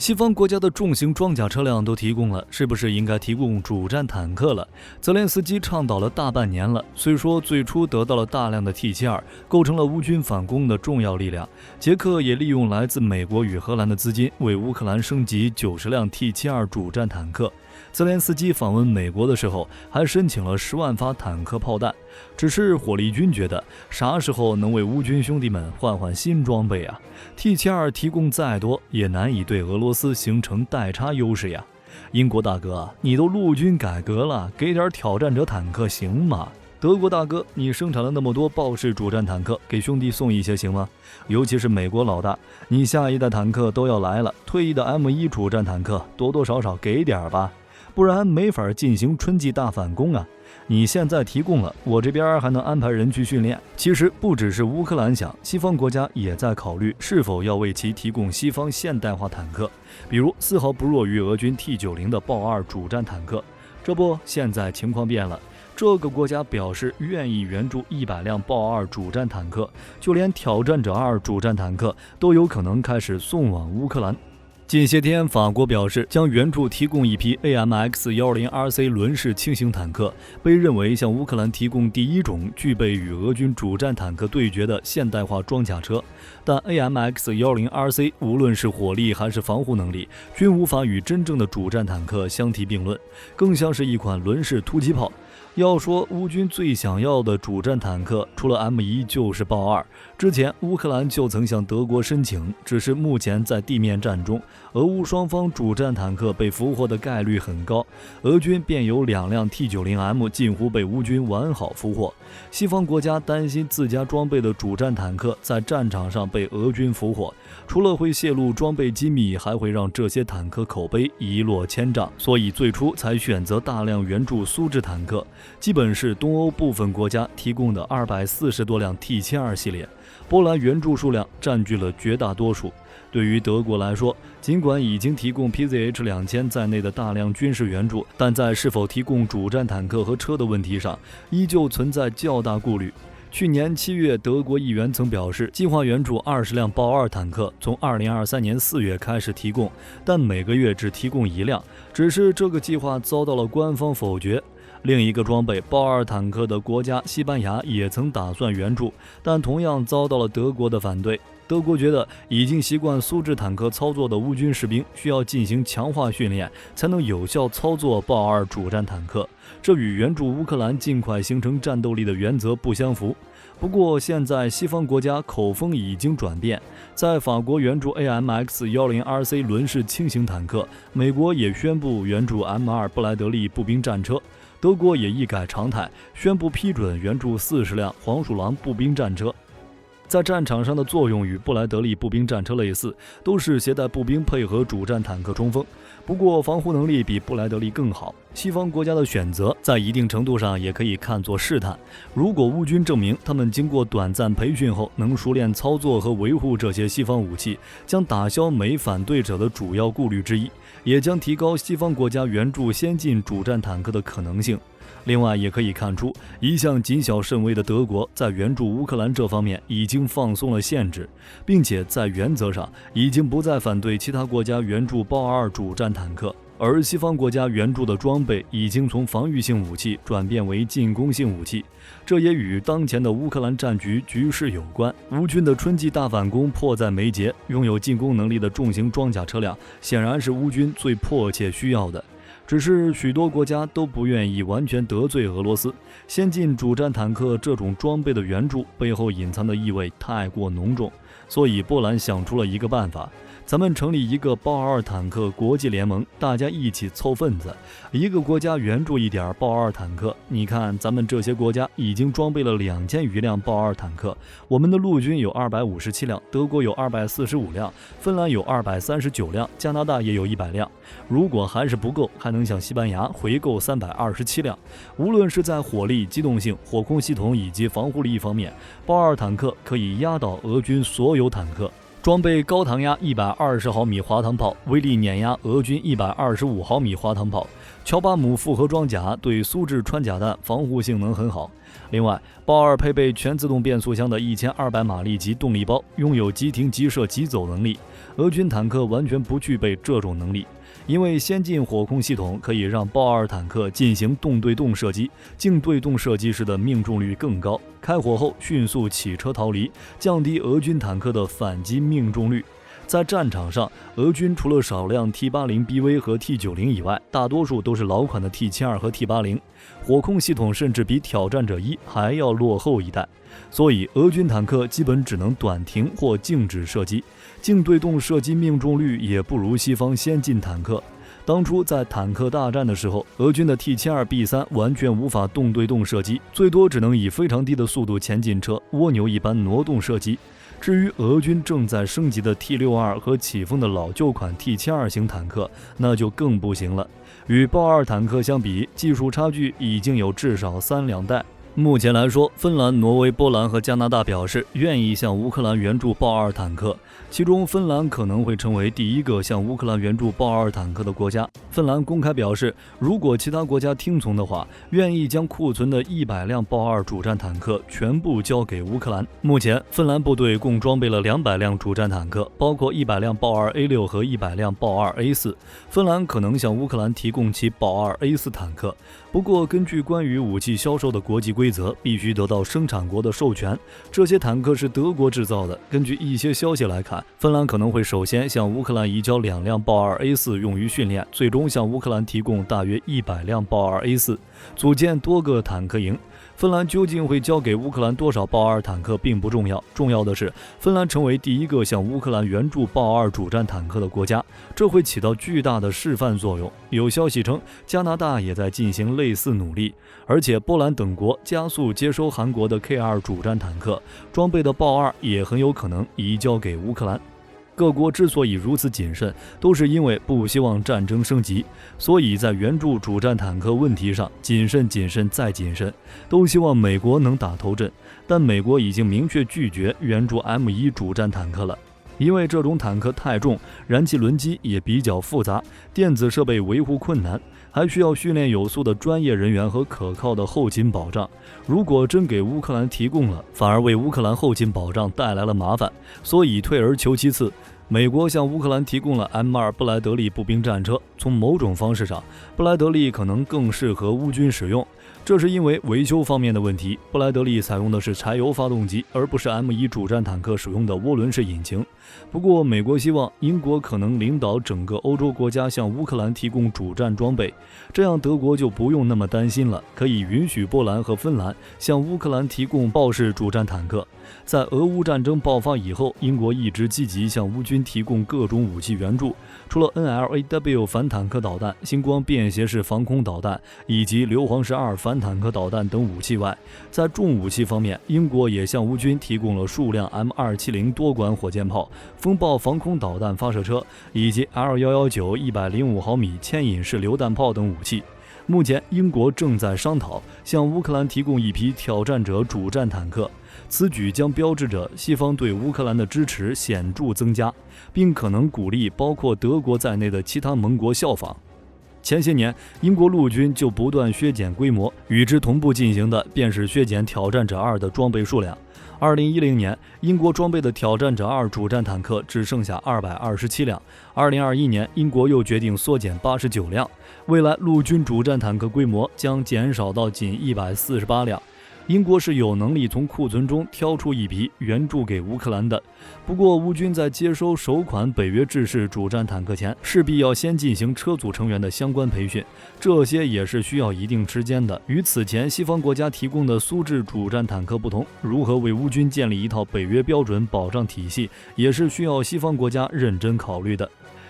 西方国家的重型装甲车辆都提供了，是不是应该提供主战坦克了？泽连斯基倡导了大半年了，虽说最初得到了大量的 T72，构成了乌军反攻的重要力量。捷克也利用来自美国与荷兰的资金，为乌克兰升级90辆 T72主战坦克。泽连斯基访问美国的时候，还申请了10万发坦克炮弹。只是火力军觉得，啥时候能为乌军兄弟们换换新装备啊？ T72提供再多，也难以对俄罗斯形成代差优势呀。英国大哥，你都陆军改革了，给点挑战者坦克行吗？德国大哥，你生产了那么多豹式主战坦克，给兄弟送一些行吗？尤其是美国老大，你下一代坦克都要来了，退役的 M1 主战坦克多多少少给点吧，不然没法进行春季大反攻啊。你现在提供了，我这边还能安排人去训练。其实不只是乌克兰想，西方国家也在考虑是否要为其提供西方现代化坦克，比如丝毫不弱于俄军 T90 的豹2主战坦克。这不，现在情况变了，这个国家表示愿意援助100辆豹2主战坦克，就连挑战者2主战坦克都有可能开始送往乌克兰。近些天，法国表示将援助提供一批 AMX-10RC 轮式轻型坦克，被认为向乌克兰提供第一种具备与俄军主战坦克对决的现代化装甲车。但 AMX-10RC 无论是火力还是防护能力，均无法与真正的主战坦克相提并论，更像是一款轮式突击炮。要说乌军最想要的主战坦克，除了 M1 就是豹2。之前乌克兰就曾向德国申请，只是目前在地面战中，俄乌双方主战坦克被俘获的概率很高，俄军便有2辆 T90M 近乎被乌军完好俘获。西方国家担心自家装备的主战坦克在战场上被俄军俘获，除了会泄露装备机密，还会让这些坦克口碑一落千丈，所以最初才选择大量援助苏制坦克，基本是东欧部分国家提供的240多辆 T72系列，波兰援助数量占据了绝大多数。对于德国来说，尽管已经提供 PZH-2000 在内的大量军事援助，但在是否提供主战坦克和车的问题上，依旧存在较大顾虑。去年7月，德国议员曾表示，计划援助20辆豹2坦克，从2023年4月开始提供，但每个月只提供1辆，只是这个计划遭到了官方否决。另一个装备豹2坦克的国家西班牙也曾打算援助，但同样遭到了德国的反对。德国觉得已经习惯苏制坦克操作的乌军士兵需要进行强化训练，才能有效操作豹2主战坦克，这与援助乌克兰尽快形成战斗力的原则不相符。不过现在西方国家口风已经转变，在法国援助 AMX-10RC 轮式轻型坦克，美国也宣布援助 M2 布莱德利步兵战车，德国也一改常态，宣布批准援助40辆黄鼠狼步兵战车。在战场上的作用与布莱德利步兵战车类似，都是携带步兵配合主战坦克冲锋，不过防护能力比布莱德利更好。西方国家的选择在一定程度上也可以看作试探，如果乌军证明他们经过短暂培训后能熟练操作和维护这些西方武器，将打消美反对者的主要顾虑之一，也将提高西方国家援助先进主战坦克的可能性。另外也可以看出，一向谨小慎微的德国在援助乌克兰这方面已经放松了限制，并且在原则上已经不再反对其他国家援助豹2主战坦克，而西方国家援助的装备已经从防御性武器转变为进攻性武器，这也与当前的乌克兰战局局势有关。乌军的春季大反攻迫在眉睫，拥有进攻能力的重型装甲车辆显然是乌军最迫切需要的。只是许多国家都不愿意完全得罪俄罗斯，先进主战坦克这种装备的援助背后隐藏的意味太过浓重，所以波兰想出了一个办法，咱们成立一个豹2坦克国际联盟，大家一起凑份子，一个国家援助一点豹2坦克。你看咱们这些国家已经装备了2000余辆豹2坦克，我们的陆军有257辆，德国有245辆，芬兰有239辆，加拿大也有100辆。如果还是不够，还能向西班牙回购327辆。无论是在火力、机动性、火控系统以及防护力方面，豹2坦克可以压倒俄军所有坦克。装备高膛压120毫米滑膛炮，威力碾压俄军125毫米滑膛炮。乔巴姆复合装甲对苏制穿甲弹防护性能很好。另外，豹2配备全自动变速箱的1200马力级动力包，拥有即停即射即走能力。俄军坦克完全不具备这种能力。因为先进火控系统可以让豹2坦克进行动对动射击，静对动射击时的命中率更高，开火后迅速起车逃离，降低俄军坦克的反击命中率。在战场上，俄军除了少量 T80BV 和 T90 以外，大多数都是老款的 T72 和 T80， 火控系统甚至比挑战者1还要落后一代，所以俄军坦克基本只能短停或静止射击，静对动射击命中率也不如西方先进坦克。当初在坦克大战的时候，俄军的 T72B3 完全无法动对动射击，最多只能以非常低的速度前进车，蜗牛一般挪动射击。至于俄军正在升级的 T62 和起风的老旧款 T72 型坦克，那就更不行了。与豹2坦克相比，技术差距已经有至少3、2代。目前来说，芬兰、挪威、波兰和加拿大表示愿意向乌克兰援助豹2坦克，其中芬兰可能会成为第一个向乌克兰援助豹2坦克的国家。芬兰公开表示，如果其他国家听从的话，愿意将库存的100辆豹2主战坦克全部交给乌克兰。目前，芬兰部队共装备了200辆主战坦克，包括100辆豹2 A6和100辆豹2 A4。芬兰可能向乌克兰提供其豹2 A4坦克，不过根据关于武器销售的国际规则，必须得到生产国的授权。这些坦克是德国制造的。根据一些消息来看，芬兰可能会首先向乌克兰移交2辆豹2 A4 用于训练，最终向乌克兰提供大约100辆豹2 A4，组建多个坦克营。芬兰究竟会交给乌克兰多少豹2坦克并不重要，重要的是芬兰成为第一个向乌克兰援助豹2主战坦克的国家，这会起到巨大的示范作用。有消息称，加拿大也在进行类似努力，而且波兰等国加速接收韩国的 K2 主战坦克，装备的豹2也很有可能移交给乌克兰。各国之所以如此谨慎，都是因为不希望战争升级，所以在援助主战坦克问题上谨慎、谨慎再谨慎，都希望美国能打头阵。但美国已经明确拒绝援助 M1 主战坦克了，因为这种坦克太重，燃气轮机也比较复杂，电子设备维护困难，还需要训练有素的专业人员和可靠的后勤保障。如果真给乌克兰提供了，反而为乌克兰后勤保障带来了麻烦，所以退而求其次。美国向乌克兰提供了 M2 布莱德利步兵战车，从某种方式上，布莱德利可能更适合乌军使用，这是因为维修方面的问题。布莱德利采用的是柴油发动机，而不是 M1 主战坦克使用的涡轮式引擎。不过，美国希望英国可能领导整个欧洲国家向乌克兰提供主战装备，这样德国就不用那么担心了，可以允许波兰和芬兰向乌克兰提供豹式主战坦克。在俄乌战争爆发以后，英国一直积极向乌军提供各种武器援助，除了 NLAW 反坦克导弹、星光便携式防空导弹以及硫磺12反坦克导弹等武器外，在重武器方面，英国也向乌军提供了数辆 M270 多管火箭炮、风暴防空导弹发射车以及 L119 105毫米牵引式榴弹炮等武器。目前，英国正在商讨向乌克兰提供一批挑战者主战坦克，此举将标志着西方对乌克兰的支持显著增加，并可能鼓励包括德国在内的其他盟国效仿。前些年，英国陆军就不断削减规模，与之同步进行的便是削减挑战者2的装备数量。2010年，英国装备的挑战者2主战坦克只剩下227辆。2021年，英国又决定缩减89辆，未来陆军主战坦克规模将减少到仅148辆。英国是有能力从库存中挑出一批援助给乌克兰的。不过，乌军在接收首款北约制式主战坦克前，势必要先进行车组成员的相关培训，这些也是需要一定时间的。与此前西方国家提供的苏制主战坦克不同，如何为乌军建立一套北约标准保障体系，也是需要西方国家认真考虑的。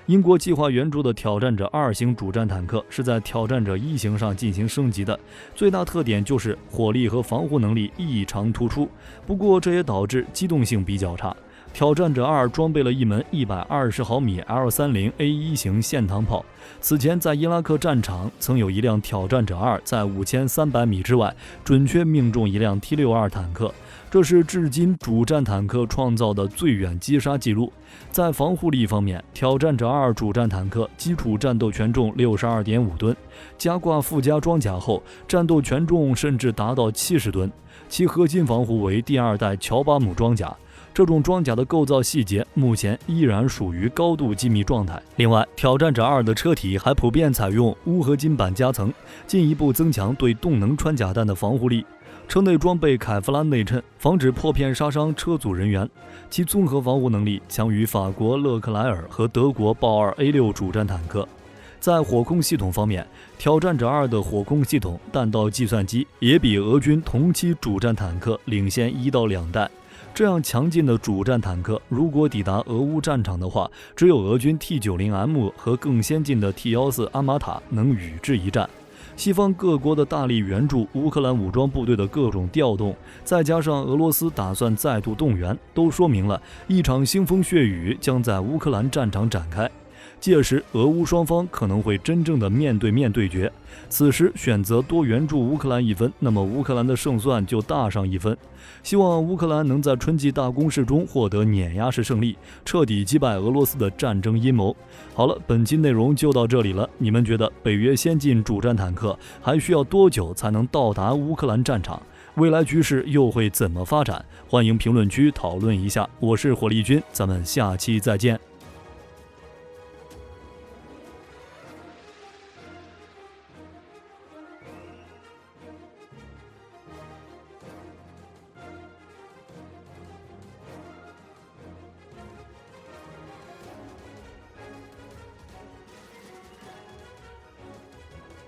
英国计划援助的挑战者2型主战坦克是在挑战者1型上进行升级的，最大特点就是火力和防护能力异常突出，不过这也导致机动性比较差。挑战者2装备了一门120毫米 L30A1 型线膛炮。此前在伊拉克战场，曾有一辆挑战者2在5300米之外准确命中一辆 T62坦克，这是至今主战坦克创造的最远击杀记录。在防护力方面，挑战者2主战坦克基础战斗权重 62.5 吨，加挂附加装甲后，战斗权重甚至达到70吨。其核心防护为第2代乔巴姆装甲。这种装甲的构造细节目前依然属于高度机密状态。另外，挑战者2的车体还普遍采用钨合金板夹层，进一步增强对动能穿甲弹的防护力。车内装备凯夫拉内衬，防止破片杀伤车组人员。其综合防护能力强于法国勒克莱尔和德国豹2 A6主战坦克。在火控系统方面，挑战者2的火控系统弹道计算机也比俄军同期主战坦克领先1到2代。这样强劲的主战坦克，如果抵达俄乌战场的话，只有俄军 T90M 和更先进的 T14阿玛塔能与之一战。西方各国的大力援助乌克兰武装部队的各种调动，再加上俄罗斯打算再度动员，都说明了一场腥风血雨将在乌克兰战场展开。届时，俄乌双方可能会真正的面对面对决。此时选择多援助乌克兰1分，那么乌克兰的胜算就大上1分。希望乌克兰能在春季大攻势中获得碾压式胜利，彻底击败俄罗斯的战争阴谋。好了，本期内容就到这里了。你们觉得北约先进主战坦克还需要多久才能到达乌克兰战场？未来局势又会怎么发展？欢迎评论区讨论一下。我是火力军，咱们下期再见。